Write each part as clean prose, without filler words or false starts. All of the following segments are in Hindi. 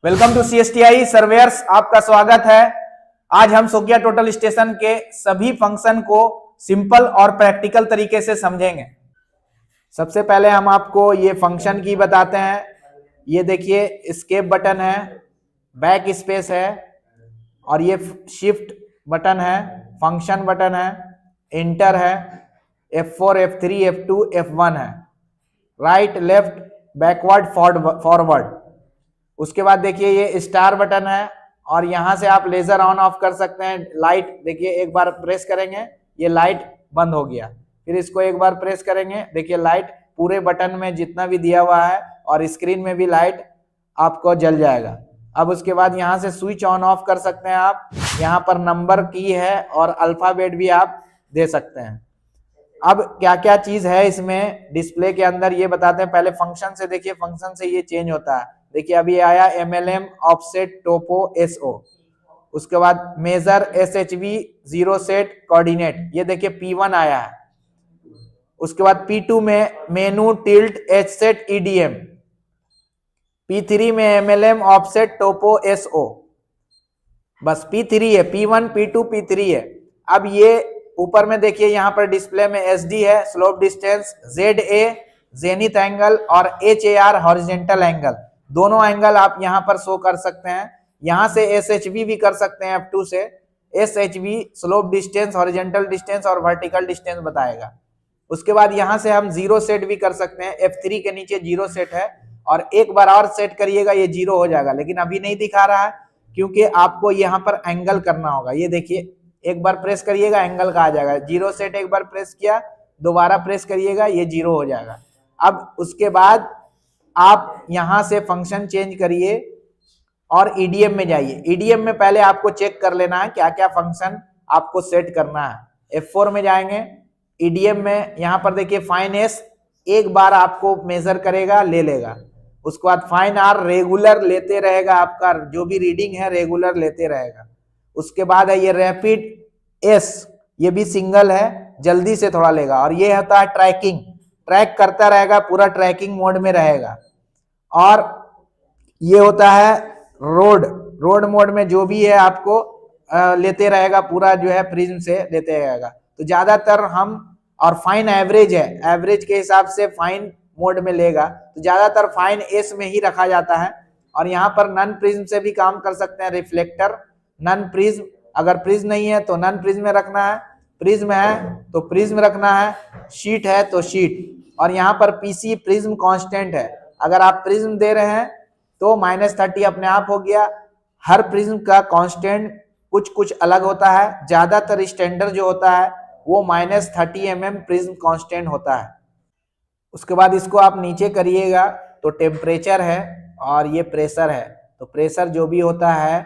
वेलकम टू CSTI सर्वेयर्स, आपका स्वागत है। आज हम सोकिया टोटल स्टेशन के सभी फंक्शन को सिंपल और प्रैक्टिकल तरीके से समझेंगे। सबसे पहले हम आपको ये फंक्शन की बताते हैं। ये देखिए, एस्केप बटन है, बैक स्पेस है, और ये शिफ्ट बटन है, फंक्शन बटन है, इंटर है, F4 F3 F2 F1 है, राइट लेफ्ट बैकवर्ड फॉरवर्ड। उसके बाद देखिए ये स्टार बटन है, और यहां से आप लेजर ऑन ऑफ कर सकते हैं। लाइट देखिए, एक बार प्रेस करेंगे ये लाइट बंद हो गया, फिर इसको एक बार प्रेस करेंगे, देखिए लाइट पूरे बटन में जितना भी दिया हुआ है और स्क्रीन में भी लाइट आपको जल जाएगा। अब उसके बाद यहाँ से स्विच ऑन ऑफ कर सकते हैं आप। यहाँ पर नंबर की है और अल्फाबेट भी आप दे सकते हैं। अब क्या क्या चीज है इसमें डिस्प्ले के अंदर ये बताते हैं। पहले फंक्शन से देखिए, फंक्शन से ये चेंज होता है। देखिए अभी आया MLM ऑफसेट टोपो SO, उसके बाद measure SHV zero set coordinate, ये देखिए P1 आया है। उसके बाद P2 में menu tilt H set EDM, P3 में MLM ऑफसेट टोपो SO, बस P3 है, P1 P2 P3 है। अब ये ऊपर में देखिए, यहाँ पर डिस्प्ले में SD है, slope distance, ZA zenith angle और HAR हॉरिजॉन्टल एंगल, दोनों एंगल आप यहाँ पर शो कर सकते हैं। यहाँ से SHV भी कर सकते हैं, F2 से SHV slope distance, horizontal distance और वर्टिकल डिस्टेंस बताएगा। उसके बाद यहाँ से हम जीरो सेट भी कर सकते हैं। F3 के नीचे जीरो सेट है, और एक बार और सेट करिएगा ये जीरो हो जाएगा, लेकिन अभी नहीं दिखा रहा है क्योंकि आपको यहाँ पर एंगल करना होगा। ये देखिए, एक बार प्रेस करिएगा एंगल का आ जाएगा। जीरो सेट एक बार प्रेस किया, दोबारा प्रेस करिएगा, ये जीरो हो जाएगा। अब उसके बाद आप यहां से फंक्शन चेंज करिए और EDM में जाइए। EDM में पहले आपको चेक कर लेना है क्या क्या फंक्शन आपको सेट करना है। F4 में जाएंगे, EDM में यहाँ पर देखिए फाइन S एक बार आपको मेजर करेगा, ले लेगा। उसके बाद फाइन R रेगुलर लेते रहेगा, आपका जो भी रीडिंग है रेगुलर लेते रहेगा। उसके बाद है ये रैपिड S, ये भी सिंगल है, जल्दी से थोड़ा लेगा। और ये होता है ट्रैकिंग, ट्रैक करता रहेगा, पूरा ट्रैकिंग मोड में रहेगा। और ये होता है रोड मोड में जो भी है आपको लेते रहेगा, पूरा जो है प्रिज्म से लेते रहेगा। तो ज्यादातर हम, और फाइन एवरेज है, एवरेज के हिसाब से फाइन मोड में लेगा, तो ज्यादातर फाइन S में ही रखा जाता है। और यहाँ पर नन प्रिज्म से भी काम कर सकते हैं, रिफ्लेक्टर, नन प्रिज्म, अगर प्रिज्म नहीं है तो नन प्रिज्म में रखना है, प्रिज्म है तो प्रिज्म रखना है, शीट है तो शीट। और यहाँ पर PC प्रिज्म कांस्टेंट है, अगर आप प्रिज्म दे रहे हैं तो -30 अपने आप हो गया। हर प्रिज्म का कांस्टेंट कुछ कुछ अलग होता है, ज्यादातर स्टैंडर्ड जो होता है वो -30 mm प्रिज्म कांस्टेंट होता है। उसके बाद इसको आप नीचे करिएगा तो टेम्परेचर है और ये प्रेशर है। तो प्रेशर जो भी होता है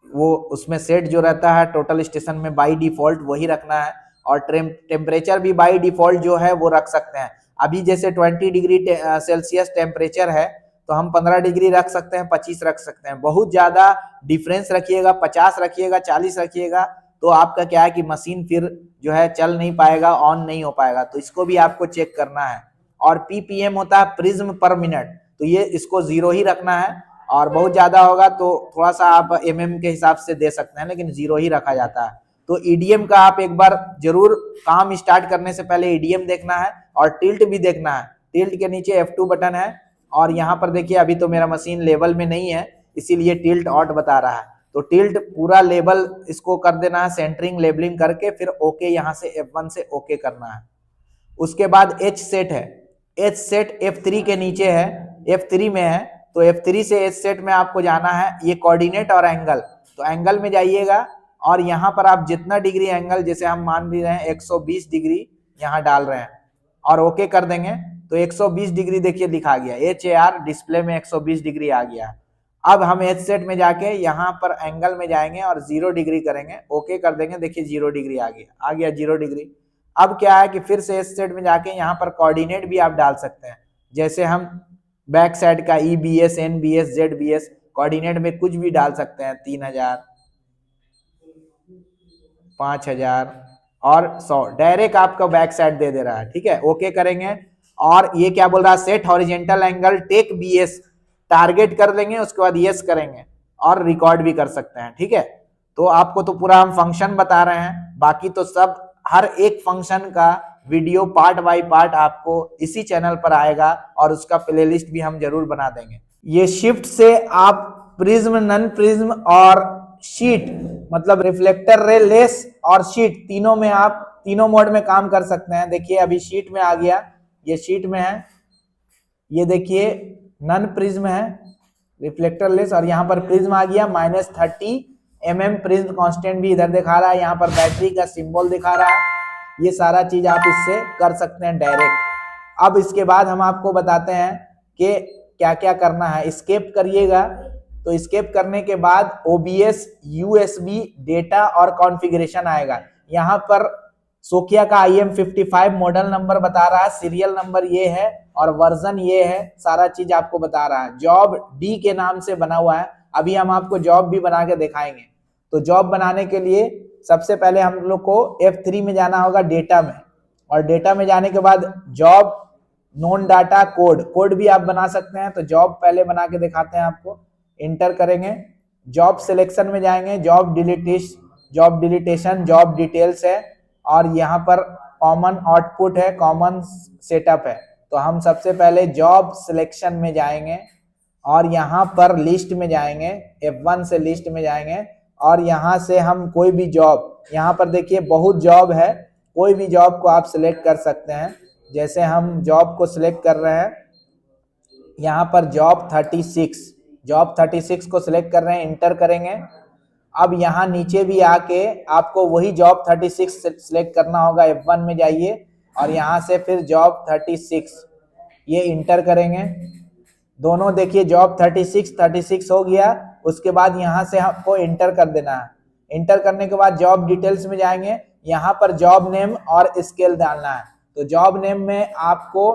वो उसमें सेट जो रहता है टोटल स्टेशन में बाय डिफॉल्ट वही रखना है, और टेम्परेचर भी बाय डिफॉल्ट जो है वो रख सकते हैं। अभी जैसे 20 डिग्री सेल्सियस टेम्परेचर है तो हम 15 डिग्री रख सकते हैं, 25 रख सकते हैं। बहुत ज्यादा डिफरेंस रखिएगा, 50 रखिएगा, 40 रखिएगा, तो आपका क्या है कि मशीन फिर जो है चल नहीं पाएगा, ऑन नहीं हो पाएगा। तो इसको भी आपको चेक करना है। और PPM होता है प्रिज्म पर मिनट, तो ये इसको 0 ही रखना है, और बहुत ज्यादा होगा तो थोड़ा सा आप MM के हिसाब से दे सकते हैं, लेकिन 0 ही रखा जाता है। तो EDM का आप एक बार जरूर काम स्टार्ट करने से पहले EDM देखना है, और टिल्ट भी देखना है। टिल्ट के नीचे F2 बटन है, और यहाँ पर देखिए अभी तो मेरा मशीन लेवल में नहीं है इसीलिए टिल्ट ऑट बता रहा है। तो टिल्ट पूरा लेवल इसको कर देना है, सेंटरिंग लेबलिंग करके, फिर ओके यहाँ से F1 से ओके करना है। उसके बाद H सेट है, H सेट F3 के नीचे है, F3 में है, तो F3 से H सेट में आपको जाना है। ये कोऑर्डिनेट और एंगल, तो एंगल में जाइएगा, और यहाँ पर आप जितना डिग्री एंगल, जैसे हम मान भी रहे हैं 120 डिग्री यहाँ डाल रहे हैं, और ओके कर देंगे तो 120 डिग्री देखिए लिखा गया, HAR डिस्प्ले में 120 डिग्री आ गया। अब हम H सेट में जाके यहाँ पर एंगल में जाएंगे और 0 डिग्री करेंगे, ओके कर देंगे, देखिए 0 डिग्री आ गया 0 डिग्री। अब क्या है कि फिर से H सेट में जाके यहाँ पर कोऑर्डिनेट भी आप डाल सकते हैं, जैसे हम बैक साइड का EBS NBS ZBS कोऑर्डिनेट में कुछ भी डाल सकते हैं, 3000 5000 और 100 डायरेक्ट आपका बैक साइड दे रहा है। ठीक है, ओके करेंगे। और ये क्या बोल रहा है, set horizontal angle take BS target कर देंगे, उसके बाद यस करेंगे और रिकॉर्ड भी कर सकते हैं। ठीक है, तो आपको तो पूरा हम फंक्शन बता रहे हैं, बाकी तो सब हर एक फंक्शन का वीडियो पार्ट बाय पार्ट आपको इसी चैनल पर आएगा और उसका प्लेलिस्ट भी हम जरूर बना देंगे। ये शिफ्ट से आप प्रिज्म, नन प्रिज्म और शीट, मतलब रिफ्लेक्टर रे, लेस और शीट, तीनों में आप तीनों मोड में काम कर सकते हैं। देखिए अभी शीट में आ गया, ये शीट में है, ये देखिए नन प्रिज्म है, रिफ्लेक्टर लेस, और यहाँ पर प्रिज्म आ गया। -30 mm प्रिज्म कांस्टेंट भी इधर दिखा रहा है, यहाँ पर बैटरी का सिंबल दिखा रहा है। ये सारा चीज आप इससे कर सकते हैं डायरेक्ट। अब इसके बाद हम आपको बताते हैं कि क्या क्या करना है। स्केप करिएगा, तो स्केप करने के बाद OBS, USB, डेटा और कॉन्फ़िगरेशन आएगा। यहाँ पर सोकिया का IM55 मॉडल नंबर बता रहा है, सीरियल नंबर ये है और वर्जन ये है, सारा चीज आपको बता रहा है। जॉब D के नाम से बना हुआ है, अभी हम आपको जॉब भी बना के दिखाएंगे। तो जॉब बनाने के लिए सबसे पहले हम लोग को F3 में जाना होगा, डेटा में, और डेटा में जाने के बाद जॉब नॉन डाटा कोड भी आप बना सकते हैं। तो जॉब पहले बना के दिखाते हैं आपको। इंटर करेंगे, जॉब सिलेक्शन में जाएंगे, जॉब डिलीटेशन, जॉब डिटेल्स है, और यहाँ पर कॉमन आउटपुट है, कॉमन सेटअप है। तो हम सबसे पहले जॉब सिलेक्शन में जाएंगे और यहाँ पर लिस्ट में जाएंगे, F1 से लिस्ट में जाएंगे और यहाँ से हम कोई भी जॉब, यहाँ पर देखिए बहुत जॉब है, कोई भी जॉब को आप सिलेक्ट कर सकते हैं। जैसे हम जॉब को सिलेक्ट कर रहे हैं, यहाँ पर जॉब 36 को सिलेक्ट कर रहे हैं, इंटर करेंगे। अब यहाँ नीचे भी आके आपको वही जॉब 36 सिलेक्ट करना होगा, F1 में जाइए और यहाँ से फिर जॉब 36 ये इंटर करेंगे। दोनों देखिए जॉब 36 हो गया। उसके बाद यहाँ से आपको इंटर कर देना है। इंटर करने के बाद जॉब डिटेल्स में जाएंगे, यहाँ पर जॉब नेम और स्केल डालना है। तो जॉब नेम में आपको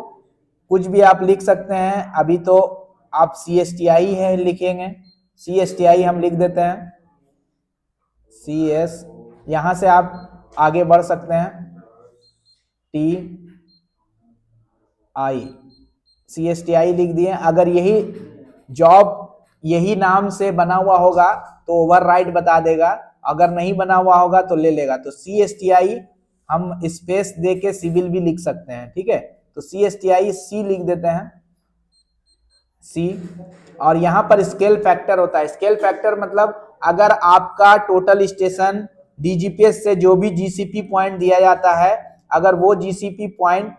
कुछ भी आप लिख सकते हैं, अभी तो आप CSTI है लिखेंगे, CSTI हम लिख देते हैं, CS, यहाँ से आप आगे बढ़ सकते हैं, TI, CSTI लिख दिए। अगर यही जॉब यही नाम से बना हुआ होगा तो ओवरराइट बता देगा, अगर नहीं बना हुआ होगा तो ले लेगा। तो CSTI हम स्पेस दे के सिविल भी लिख सकते हैं। ठीक है, तो CSTI C लिख देते हैं, C। और यहाँ पर स्केल फैक्टर होता है। स्केल फैक्टर मतलब अगर आपका टोटल स्टेशन DGPS से जो भी GCP पॉइंट दिया जाता है, अगर वो GCP पॉइंट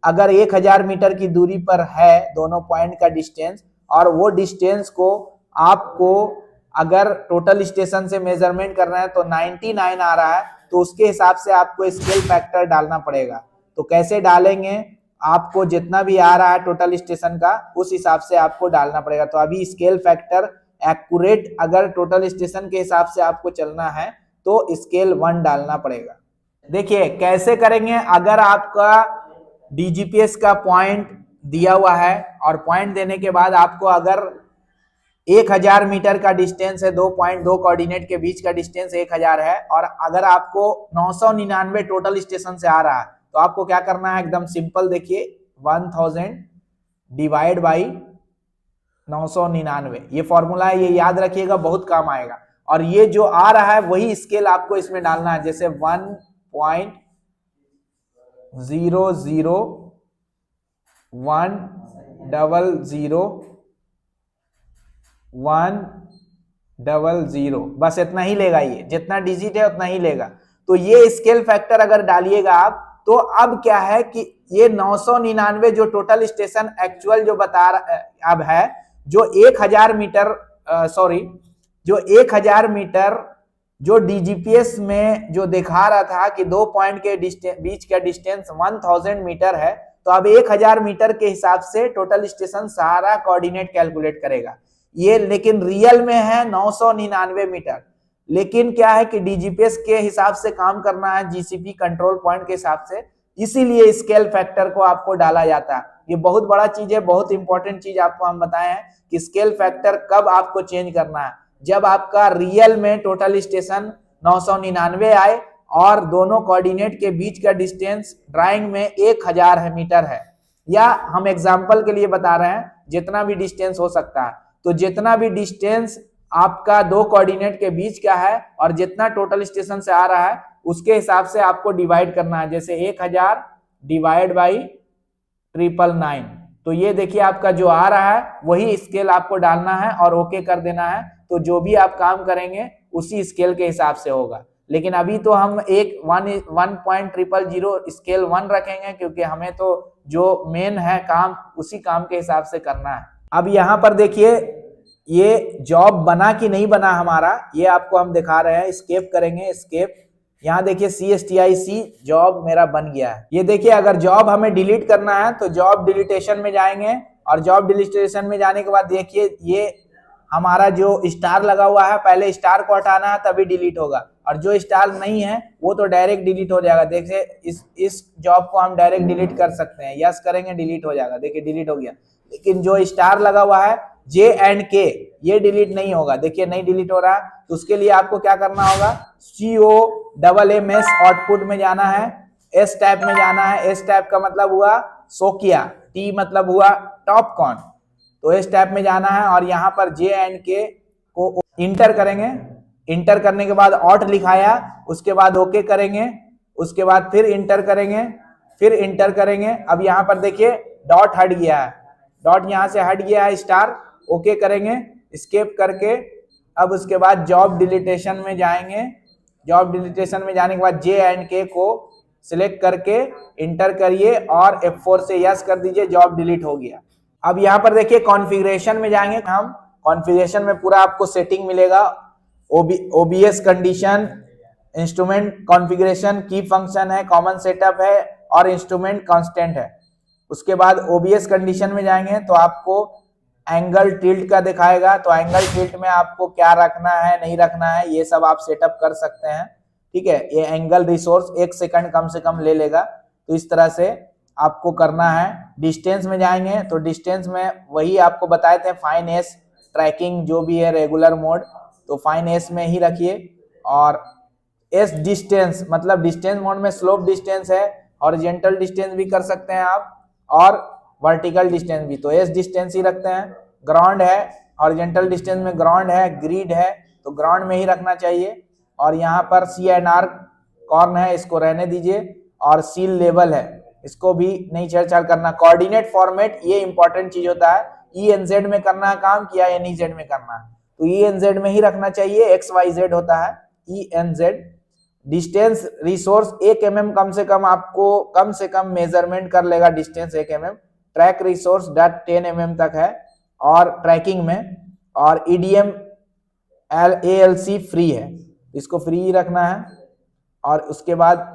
अगर 1000 मीटर की दूरी पर है, दोनों पॉइंट का डिस्टेंस, और वो डिस्टेंस को आपको अगर टोटल स्टेशन से मेजरमेंट करना है तो 99 आ रहा है, तो उसके हिसाब से आपको स्केल फैक्टर डालना पड़ेगा। तो कैसे डालेंगे, आपको जितना भी आ रहा है टोटल स्टेशन का उस हिसाब से आपको डालना पड़ेगा। तो अभी स्केल फैक्टर एक्यूरेट, अगर टोटल स्टेशन के हिसाब से आपको चलना है तो स्केल 1 डालना पड़ेगा। देखिए कैसे करेंगे, अगर आपका DGPS का पॉइंट दिया हुआ है और पॉइंट देने के बाद आपको अगर 1000 मीटर का डिस्टेंस है, 2.2 कोऑर्डिनेट के बीच का डिस्टेंस 1000 है, और अगर आपको 999 टोटल स्टेशन से आ रहा है, तो आपको क्या करना है, एकदम सिंपल। देखिए 1000 डिवाइड बाई 999, ये फॉर्मूला है, ये याद रखिएगा, बहुत काम आएगा। और ये जो आ रहा है वही स्केल आपको इसमें डालना है, जैसे 1.00100, बस इतना ही लेगा, ये जितना डिजिट है उतना ही लेगा। तो ये स्केल फैक्टर अगर डालिएगा आप, तो अब क्या है कि ये 999 जो टोटल स्टेशन एक्चुअल जो बता अब है, जो 1000 मीटर जो 1000 मीटर जो DGPS में जो दिखा रहा था कि 2 पॉइंट के बीच का डिस्टेंस 1000 मीटर है, तो अब 1000 मीटर के हिसाब से टोटल स्टेशन सारा कोऑर्डिनेट कैलकुलेट करेगा। ये लेकिन रियल में है 999 मीटर, लेकिन क्या है कि DGPS के हिसाब से काम करना है, GCP कंट्रोल पॉइंट के हिसाब से, इसीलिए स्केल फैक्टर को आपको डाला जाता है। ये बहुत बड़ा चीज है, बहुत इंपॉर्टेंट चीज आपको हम बताए हैं कि स्केल फैक्टर कब आपको चेंज करना है, जब आपका रियल में टोटल स्टेशन 999 आए और दोनों कोऑर्डिनेट के बीच का डिस्टेंस ड्राइंग में 1000 मीटर है। या हम एग्जाम्पल के लिए बता रहे हैं जितना भी डिस्टेंस हो सकता है। तो जितना भी डिस्टेंस आपका दो कोऑर्डिनेट के बीच का है और जितना टोटल स्टेशन से आ रहा है उसके हिसाब से आपको डिवाइड करना है। जैसे 1000 डिवाइड बाई 999, तो ये देखिए आपका जो आ रहा है वही स्केल आपको डालना है और ओके कर देना है। तो जो भी आप काम करेंगे उसी स्केल के हिसाब से होगा। लेकिन अभी तो हम एक 1.000 स्केल 1 रखेंगे क्योंकि हमें तो जो मेन है काम उसी काम के हिसाब से करना है। अब यहाँ पर देखिए ये जॉब बना कि नहीं बना हमारा, ये आपको हम दिखा रहे हैं। स्केप करेंगे, स्केप, यहाँ देखिए CSTIC जॉब मेरा बन गया है। ये देखिए अगर जॉब हमें डिलीट करना है तो जॉब डिलीटेशन में जाएंगे और जॉब डिलीटेशन में जाने के बाद देखिए ये हमारा जो स्टार लगा हुआ है, पहले स्टार को हटाना है तभी डिलीट होगा, और जो स्टार नहीं है वो तो डायरेक्ट डिलीट हो जाएगा। देखिए इस जॉब को हम डायरेक्ट डिलीट कर सकते हैं, यस करेंगे डिलीट हो जाएगा, देखिए डिलीट हो गया। लेकिन जो स्टार लगा हुआ है J&K ये डिलीट नहीं होगा, देखिए नहीं डिलीट हो रहा। तो उसके लिए आपको क्या करना होगा, COMMS आउटपुट में जाना है, S टाइप में जाना है। S टाइप का मतलब हुआ सोकिया, T मतलब हुआ टॉपकॉन, तो इस टाइप में जाना है और यहाँ पर J&K को इंटर करेंगे। इंटर करने के बाद ऑट लिखाया, उसके बाद ओके करेंगे, उसके बाद फिर इंटर करेंगे, फिर इंटर करेंगे। अब यहाँ पर देखिए डॉट हट गया है, डॉट यहाँ से हट गया है, स्टार ओके करेंगे, स्केप करके। अब उसके बाद जॉब डिलीटेशन में जाएंगे। जॉब डिलीटेशन में जाने के बाद J&K को सिलेक्ट करके इंटर करिए और F4 से यस कर दीजिए, जॉब डिलीट हो गया। अब यहाँ पर देखिए कॉन्फ़िगरेशन में जाएंगे हम। कॉन्फ़िगरेशन में पूरा आपको सेटिंग मिलेगा, OBS कंडीशन, इंस्ट्रूमेंट कॉन्फ़िगरेशन, की फंक्शन है, कॉमन सेटअप है और इंस्ट्रूमेंट कांस्टेंट है। उसके बाद OBS कंडीशन में जाएंगे तो आपको एंगल टिल्ट का दिखाएगा, तो एंगल टिल्ट में आपको क्या रखना है नहीं रखना है ये सब आप सेटअप कर सकते हैं, ठीक है। ये एंगल रिसोर्स 1 सेकंड कम से कम ले लेगा, तो इस तरह से आपको करना है। डिस्टेंस में जाएंगे तो डिस्टेंस में वही आपको बताए थे, फाइन एस ट्रैकिंग जो भी है रेगुलर मोड, तो फाइन एस में ही रखिए। और एस डिस्टेंस मतलब डिस्टेंस मोड में स्लोप डिस्टेंस है, हॉरिजॉन्टल डिस्टेंस भी कर सकते हैं आप और वर्टिकल डिस्टेंस भी, तो एस डिस्टेंस ही रखते हैं। ग्राउंड है, हॉरिजॉन्टल डिस्टेंस में ग्राउंड है, ग्रिड है तो ग्राउंड में ही रखना चाहिए। और यहाँ पर CNR कॉर्न है, इसको रहने दीजिए। और सील लेवल है, इसको भी नहीं छेड़छाड़ करना। कोऑर्डिनेट फॉर्मेट ये इंपॉर्टेंट चीज होता है, ENZ में करना है काम किया NEZ में करना है, तो ENZ में ही रखना चाहिए, XYZ होता है ENZ। डिस्टेंस रिसोर्स 1 mm कम से कम आपको कम से कम मेजरमेंट कर लेगा, distance 1 mm। Track resource 10 mm तक है और ट्रैकिंग में, और EDM ALC फ्री है, इसको फ्री ही रखना है। और उसके बाद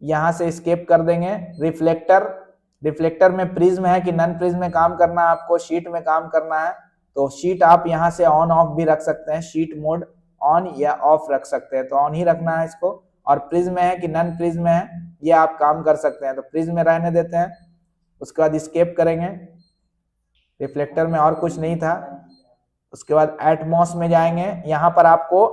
यहां से स्केप कर देंगे। रिफ्लेक्टर में प्रिज्म है कि नन प्रिज्म में काम करना है आपको, शीट में काम करना है तो शीट आप यहां से ऑन ऑफ भी रख सकते हैं, शीट मोड ऑन या ऑफ रख सकते हैं, तो ऑन ही रखना है इसको। और प्रिज्म है कि नन प्रिज्म है ये आप काम कर सकते हैं, तो प्रिज्म में रहने देते हैं। उसके बाद स्केप करेंगे, रिफ्लेक्टर में और कुछ नहीं था। उसके बाद एटमॉस में जाएंगे, यहाँ पर आपको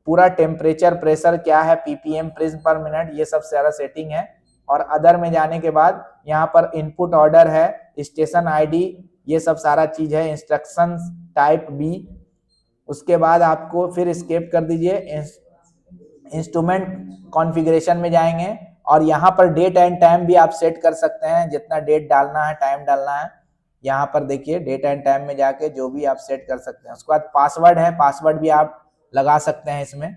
पूरा टेम्परेचर प्रेशर क्या है, PPM प्रिज्म पर मिनट, ये सब सारा सेटिंग है। और अदर में जाने के बाद यहाँ पर इनपुट ऑर्डर है, स्टेशन ID, ये सब सारा चीज है, इंस्ट्रक्शन टाइप B। उसके बाद आपको फिर स्केप कर दीजिए, इंस्ट्रूमेंट कॉन्फ़िगरेशन में जाएंगे और यहाँ पर डेट एंड टाइम भी आप सेट कर सकते हैं, जितना डेट डालना है टाइम डालना है। यहाँ पर देखिए डेट एंड टाइम में जाके जो भी आप सेट कर सकते हैं। उसके बाद पासवर्ड है, पासवर्ड भी आप लगा सकते हैं इसमें।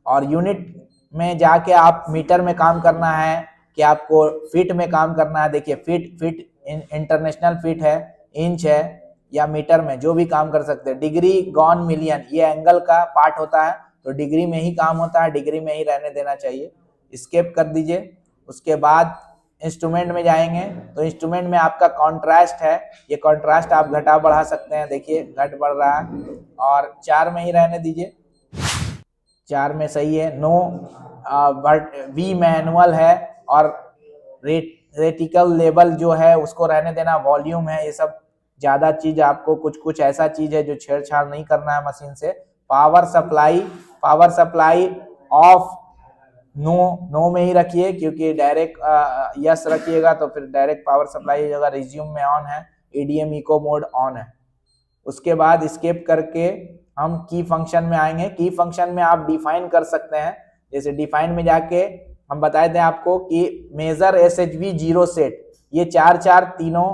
और यूनिट में जाके आप मीटर में काम करना है कि आपको फीट में काम करना है, देखिए फीट इंटरनेशनल फीट है, इंच है या मीटर में जो भी काम कर सकते हैं। डिग्री गॉन मिलियन ये एंगल का पार्ट होता है, तो डिग्री में ही काम होता है, डिग्री में ही रहने देना चाहिए। स्केप कर दीजिए। उसके बाद इंस्ट्रूमेंट में जाएंगे तो इंस्ट्रूमेंट में आपका कॉन्ट्रास्ट है, ये कॉन्ट्रास्ट आप घटा बढ़ा सकते हैं, देखिए घट बढ़ रहा है। और 4 में ही रहने दीजिए, 4 में सही है। नो V मैनुअल है और रेटिकल लेवल जो है उसको रहने देना, वॉल्यूम है, ये सब ज्यादा चीज आपको कुछ ऐसा चीज है जो छेड़छाड़ नहीं करना है मशीन से। Power supply off no no में ही रखिए, क्योंकि डायरेक्ट यस रखिएगा तो फिर डायरेक्ट पावर सप्लाई जगह रिज्यूम में ऑन है, एडीएम इको मोड ऑन है। उसके बाद स्केप करके हम की फंक्शन में आएंगे। की फंक्शन में आप डिफाइन कर सकते हैं, जैसे डिफाइन में जाके हम बताए थे आपको कि मेजर एसएचवी जीरो सेट, ये 4 तीनों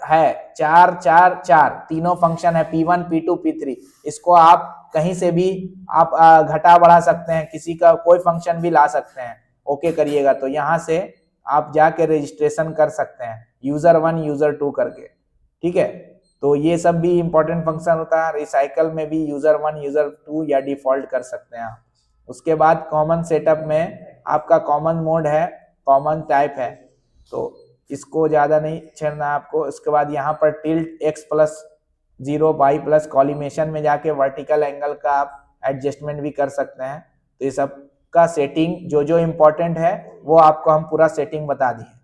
है, 4 तीनों फंक्शन है, P1 P2 P3। इसको आप कहीं से भी आप घटा बढ़ा सकते हैं, किसी का कोई फंक्शन भी ला सकते हैं। ओके करिएगा तो यहाँ से आप जाके रजिस्ट्रेशन कर सकते हैं यूजर 1 यूजर 2 करके, ठीक है। तो ये सब भी इंपॉर्टेंट फंक्शन होता है। रिसाइकल में भी यूजर 1 यूजर 2 या डिफॉल्ट कर सकते हैं आप। उसके बाद कॉमन सेटअप में आपका कॉमन मोड है, कॉमन टाइप है, तो इसको ज्यादा नहीं छेड़ना आपको। उसके बाद यहाँ पर टिल्ट x+0 y+ कॉलिमेशन में जाके वर्टिकल एंगल का आप एडजस्टमेंट भी कर सकते हैं। तो ये सब का सेटिंग जो जो इम्पोर्टेंट है वो आपको हम पूरा सेटिंग बता दिए।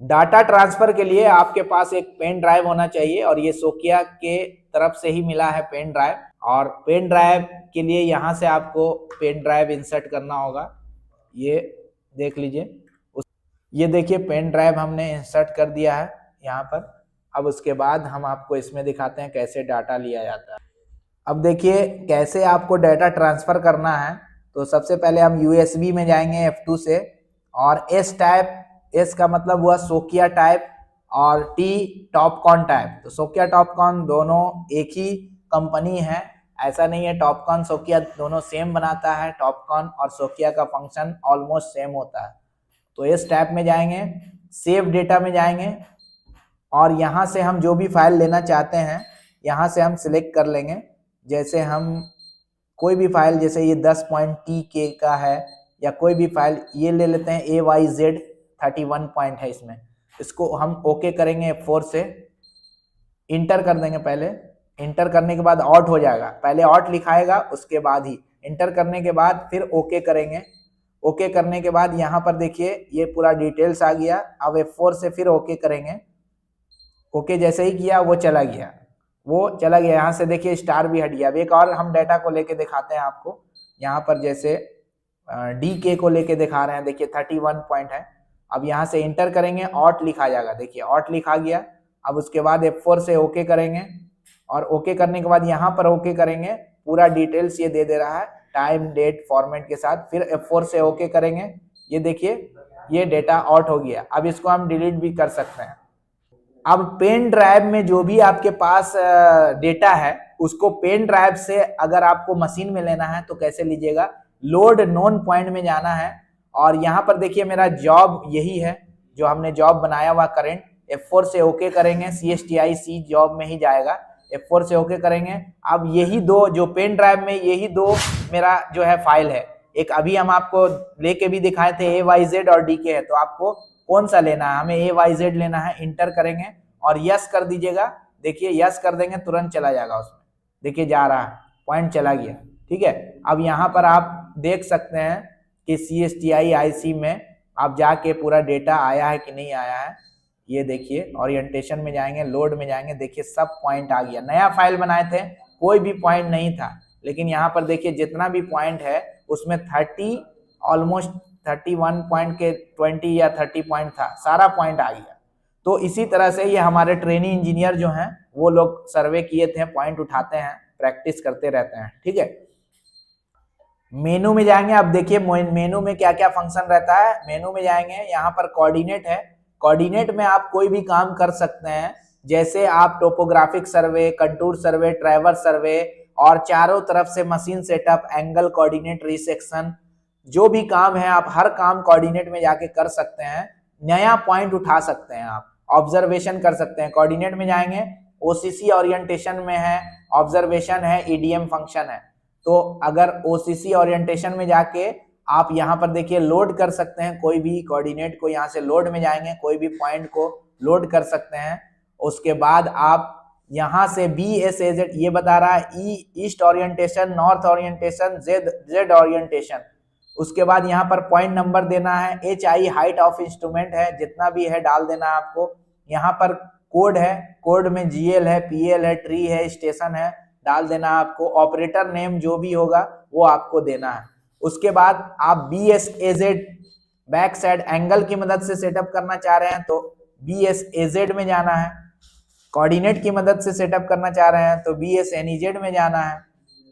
डाटा ट्रांसफर के लिए आपके पास एक पेन ड्राइव होना चाहिए, और ये सोकिया के तरफ से ही मिला है पेन ड्राइव। और पेन ड्राइव के लिए यहाँ से आपको पेन ड्राइव इंसर्ट करना होगा, ये देख लीजिए। ये देखिए पेन ड्राइव हमने इंसर्ट कर दिया है यहाँ पर। अब उसके बाद हम आपको इसमें दिखाते हैं कैसे डाटा लिया जाता है। अब देखिए कैसे आपको डाटा ट्रांसफर करना है। तो सबसे पहले हम यूएसबी में जाएंगे F2 से, और एस टाइप, एस का मतलब हुआ सोकिया टाइप, और टी टॉपकॉन टाइप। तो सोकिया टॉपकॉन दोनों एक ही कंपनी है, ऐसा नहीं है। टॉपकॉन सोकिया दोनों सेम बनाता है, टॉपकॉन और सोकिया का फंक्शन ऑलमोस्ट सेम होता है। तो इस टैब में जाएंगे, सेव डेटा में जाएंगे, और यहाँ से हम जो भी फाइल लेना चाहते हैं यहाँ से हम सिलेक्ट कर लेंगे। जैसे हम कोई भी फाइल, जैसे ये 10.tk का है, या कोई भी फाइल ये ले लेते हैं, AYZ 31 पॉइंट है इसमें। इसको हम ओके करेंगे F4 से, इंटर कर देंगे। पहले इंटर करने के बाद ऑट हो जाएगा, पहले ऑट लिखाएगा उसके बाद ही इंटर करने के बाद फिर ओके करेंगे। ओके करने के बाद यहाँ पर देखिए ये पूरा डिटेल्स आ गया। अब F4 से फिर ओके करेंगे। ओके जैसे ही किया वो चला गया, वो चला गया। यहाँ से देखिए स्टार भी हट गया। अब एक और हम डाटा को लेके दिखाते हैं आपको। यहाँ पर जैसे DK को लेके दिखा रहे हैं, देखिए 31 पॉइंट है। अब यहाँ से इंटर करेंगे, ऑट लिखा जाएगा, देखिए ऑट लिखा गया। अब उसके बाद F4 से ओके करेंगे, और ओके करने के बाद यहाँ पर ओके करेंगे, पूरा डिटेल्स ये दे रहा है टाइम डेट फॉर्मेट के साथ। फिर F4 से ओके करेंगे, ये देखिए ये डेटा आउट हो गया। अब इसको हम डिलीट भी कर सकते हैं। अब पेन ड्राइव में जो भी आपके पास डेटा है उसको पेन ड्राइव से अगर आपको मशीन में लेना है तो कैसे लीजिएगा, लोड नोन पॉइंट में जाना है। और यहाँ पर देखिए मेरा जॉब यही है जो हमने जॉब बनाया हुआ करंट। F4 से ओके करेंगे, CSTIC जॉब में ही जाएगा। F4 से ओके करेंगे। अब यही दो जो पेन ड्राइव में, यही दो मेरा जो है फाइल है। एक अभी हम आपको लेके भी दिखाए थे AYZ और DK है, तो आपको कौन सा लेना है? हमें AYZ लेना है। इंटर करेंगे और यस कर दीजिएगा। देखिए यस कर देंगे तुरंत चला जाएगा उसमें, देखिए जा रहा है, पॉइंट चला गया, ठीक है। अब यहाँ पर आप देख सकते हैं कि CSTIC में आप जाके पूरा डेटा आया है कि नहीं आया है। ये देखिए ओरिएंटेशन में जाएंगे, लोड में जाएंगे, देखिए सब पॉइंट आ गया। नया फाइल बनाए थे, कोई भी पॉइंट नहीं था, लेकिन यहाँ पर देखिए जितना भी पॉइंट है उसमें 30 ऑलमोस्ट 31 पॉइंट के 20 या 30 पॉइंट था, सारा पॉइंट आ गया। तो इसी तरह से ये हमारे ट्रेनी इंजीनियर जो हैं वो लोग सर्वे किए थे, पॉइंट उठाते हैं, प्रैक्टिस करते रहते हैं, ठीक है। मेनू में जाएंगे। अब देखिए मेनू में क्या क्या फंक्शन रहता है। मेनू में जाएंगे, यहाँ पर कोऑर्डिनेट है। कोऑर्डिनेट में आप कोई भी काम कर सकते हैं, जैसे आप टोपोग्राफिक सर्वे, कंटूर सर्वे, ट्रैवर्स सर्वे, और चारों तरफ से machine setup, angle coordinate, resection, जो भी काम है आप हर काम कोऑर्डिनेट में जाके कर सकते हैं। नया पॉइंट उठा सकते हैं, आप ऑब्जर्वेशन कर सकते हैं। कोऑर्डिनेट में जाएंगे, OCC ओरिएंटेशन में है, ऑब्जर्वेशन है, EDM फंक्शन है। तो अगर OCC ओरिएंटेशन में जाके आप यहाँ पर देखिए लोड कर सकते हैं, कोई भी कोऑर्डिनेट को यहाँ से लोड में जाएंगे, कोई भी पॉइंट को लोड कर सकते हैं। उसके बाद आप यहाँ से BSAZ ये बता रहा है east orientation, north orientation, Z orientation. उसके बाद यहाँ पर पॉइंट नंबर देना है, HI हाइट ऑफ इंस्ट्रूमेंट है, जितना भी है डाल देना है आपको। यहाँ पर कोड है, कोड में GL है, PL है, ट्री है, स्टेशन है, डाल देना है आपको। ऑपरेटर नेम जो भी होगा वो आपको देना है। उसके बाद आप BSAZ बैक साइड एंगल की मदद से सेटअप करना चाह रहे हैं तो BSAZ में जाना है। कोऑर्डिनेट की मदद से सेटअप करना चाह रहे हैं तो BSNEZ में जाना है।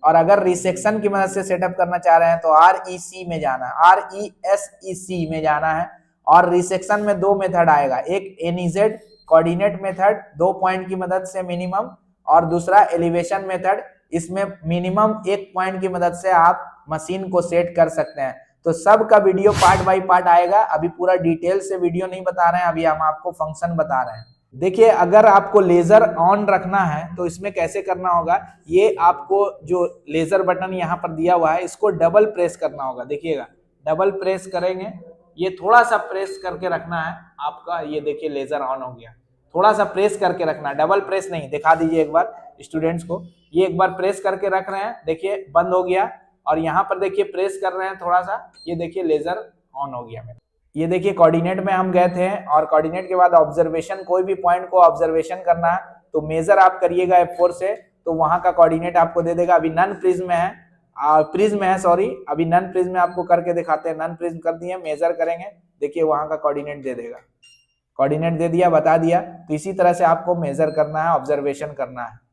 और अगर रिसेक्शन की मदद से सेटअप करना चाह रहे हैं तो REC में जाना है, RESEC में जाना है। और रिसेक्शन में दो मेथड आएगा, एक NEZ कोऑर्डिनेट मेथड 2 पॉइंट की मदद से मिनिमम, और दूसरा एलिवेशन मेथड, इसमें मिनिमम 1 पॉइंट की मदद से आप मशीन को सेट कर सकते हैं। तो सब का वीडियो पार्ट बाय पार्ट आएगा, अभी पूरा डिटेल से वीडियो नहीं बता रहे हैं, अभी हम आपको फंक्शन बता रहे हैं। देखिए, अगर आपको लेजर ऑन रखना है तो इसमें कैसे करना होगा, ये आपको जो लेजर बटन यहाँ पर दिया हुआ है इसको डबल प्रेस करना होगा। देखिएगा, डबल प्रेस करेंगे, ये थोड़ा सा प्रेस करके रखना है आपका, ये देखिए लेजर ऑन हो गया। थोड़ा सा प्रेस करके रखना है, डबल प्रेस नहीं। दिखा दीजिए एक बार स्टूडेंट्स को, ये एक बार प्रेस करके रख रहे हैं, देखिए बंद हो गया। और यहाँ पर देखिए प्रेस कर रहे हैं थोड़ा सा, ये देखिए लेजर ऑन हो गया मेरा। ये देखिए कोऑर्डिनेट में हम गए थे, और कोऑर्डिनेट के बाद ऑब्जर्वेशन, कोई भी पॉइंट को ऑब्जर्वेशन करना है तो मेजर आप करिएगा F4 से, तो वहां का कोऑर्डिनेट आपको दे देगा। अभी नन प्रिज्म है, अभी नन प्रिज्म में आपको करके दिखाते हैं। नन प्रिज्म कर दिए, मेजर करेंगे, देखिए वहां का कोऑर्डिनेट दे देगा। कोऑर्डिनेट दे दिया, बता दिया। तो इसी तरह से आपको मेजर करना है, ऑब्जर्वेशन करना है।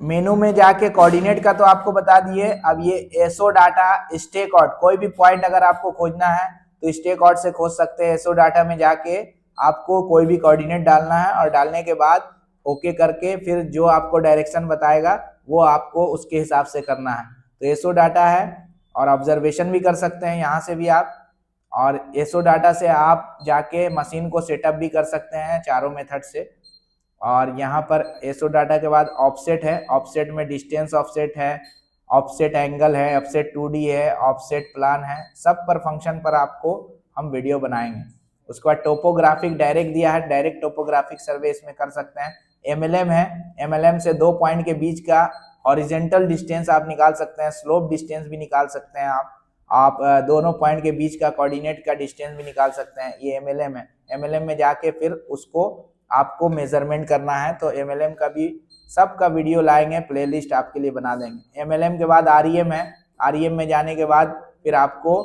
मेनू में जाके कोऑर्डिनेट का तो आपको बता दिए। अब ये एसओ डाटा स्टेक आउट, कोई भी पॉइंट अगर आपको खोजना है तो स्टेक आउट से खोज सकते हैं। एसओ डाटा में जाके आपको कोई भी कोऑर्डिनेट डालना है, और डालने के बाद ओके करके फिर जो आपको डायरेक्शन बताएगा वो आपको उसके हिसाब से करना है। तो एसओ डाटा है, और ऑब्जर्वेशन भी कर सकते हैं यहाँ से भी आप, और एसओ डाटा से आप जाके मशीन को सेटअप भी कर सकते हैं चारों मेथड से। और यहाँ पर एसओ डाटा के बाद ऑफसेट है, ऑफसेट में डिस्टेंस ऑफसेट है, ऑफसेट एंगल है, ऑफसेट 2D है, ऑफसेट प्लान है। सब पर फंक्शन पर आपको हम वीडियो बनाएंगे। उसके बाद टोपोग्राफिक डायरेक्ट दिया है, डायरेक्ट टोपोग्राफिक सर्वे इसमें कर सकते हैं। MLM है, MLM से 2 पॉइंट के बीच का हॉरिजेंटल डिस्टेंस आप निकाल सकते हैं, स्लोप डिस्टेंस भी निकाल सकते हैं आप दोनों पॉइंट के बीच का कोऑर्डिनेट का डिस्टेंस भी निकाल सकते हैं। ये MLM है। MLM में जाके फिर उसको आपको मेजरमेंट करना है, तो MLM का भी सब का वीडियो लाएंगे, प्लेलिस्ट आपके लिए बना देंगे। MLM के बाद REM है, REM में जाने के बाद फिर आपको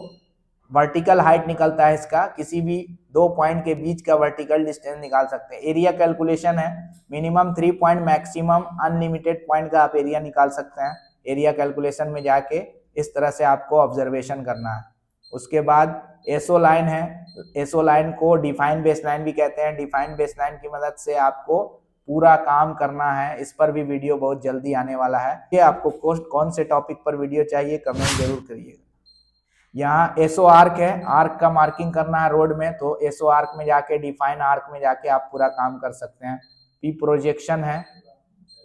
वर्टिकल हाइट निकलता है इसका, किसी भी 2 पॉइंट के बीच का वर्टिकल डिस्टेंस निकाल सकते हैं। एरिया कैलकुलेशन है, minimum 3 point, maximum unlimited point का आप एरिया निकाल सकते हैं। एरिया कैलकुलेशन में जाके इस तरह से आपको ऑब्जर्वेशन करना है। उसके बाद एसओ लाइन है, एसओ लाइन को डिफाइन बेसलाइन भी कहते हैं। डिफाइन बेसलाइन की मदद से आपको पूरा काम करना है। इस पर भी वीडियो बहुत जल्दी आने वाला है। ये आपको कौन से टॉपिक पर वीडियो चाहिए कमेंट जरूर करिएगा। यहाँ एसओ आर्क है, आर्क का मार्किंग करना है रोड में, तो एसओ आर्क में जाके, डिफाइन आर्क में जाके आप पूरा काम कर सकते हैं। पी प्रोजेक्शन है,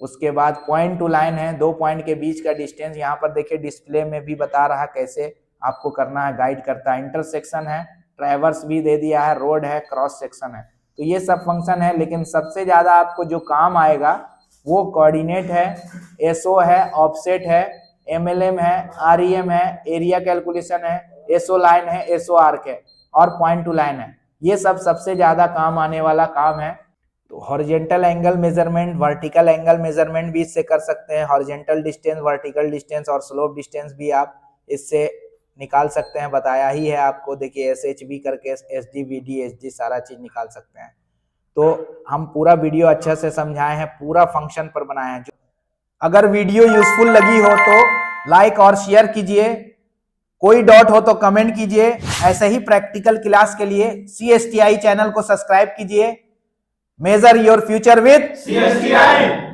उसके बाद पॉइंट टू लाइन है, 2 पॉइंट के बीच का डिस्टेंस। यहाँ पर देखिए डिस्प्ले में भी बता रहा कैसे आपको करना है, गाइड करता है। इंटरसेक्शन है, ट्रैवर्स भी दे दिया है, रोड है, क्रॉस सेक्शन है। तो ये सब फंक्शन है, लेकिन सबसे ज्यादा आपको जो काम आएगा वो कोऑर्डिनेट है, एसओ है, ऑफसेट है, MLM है, REM है, एरिया कैलकुलेशन है, एसओ लाइन है, एसओ आर्क है, और पॉइंट टू लाइन है। ये सब सबसे ज्यादा काम आने वाला काम है। तो horizontal angle measurement, vertical angle measurement भी इससे कर सकते हैं। हॉरिजेंटल डिस्टेंस, वर्टिकल डिस्टेंस और स्लोप डिस्टेंस भी आप इससे निकाल सकते हैं, बताया ही है आपको। देखिए SHV करके SD, VD, HD सारा चीज निकाल सकते हैं। तो हम पूरा वीडियो अच्छे से समझाए हैं, पूरा फंक्शन पर बनाए हैं। अगर वीडियो यूजफुल लगी हो तो लाइक और शेयर कीजिए, कोई डाउट हो तो कमेंट कीजिए। ऐसे ही प्रैक्टिकल क्लास के लिए CSTI चैनल को सब्सक्राइब कीजिए। Major your future with CSTI।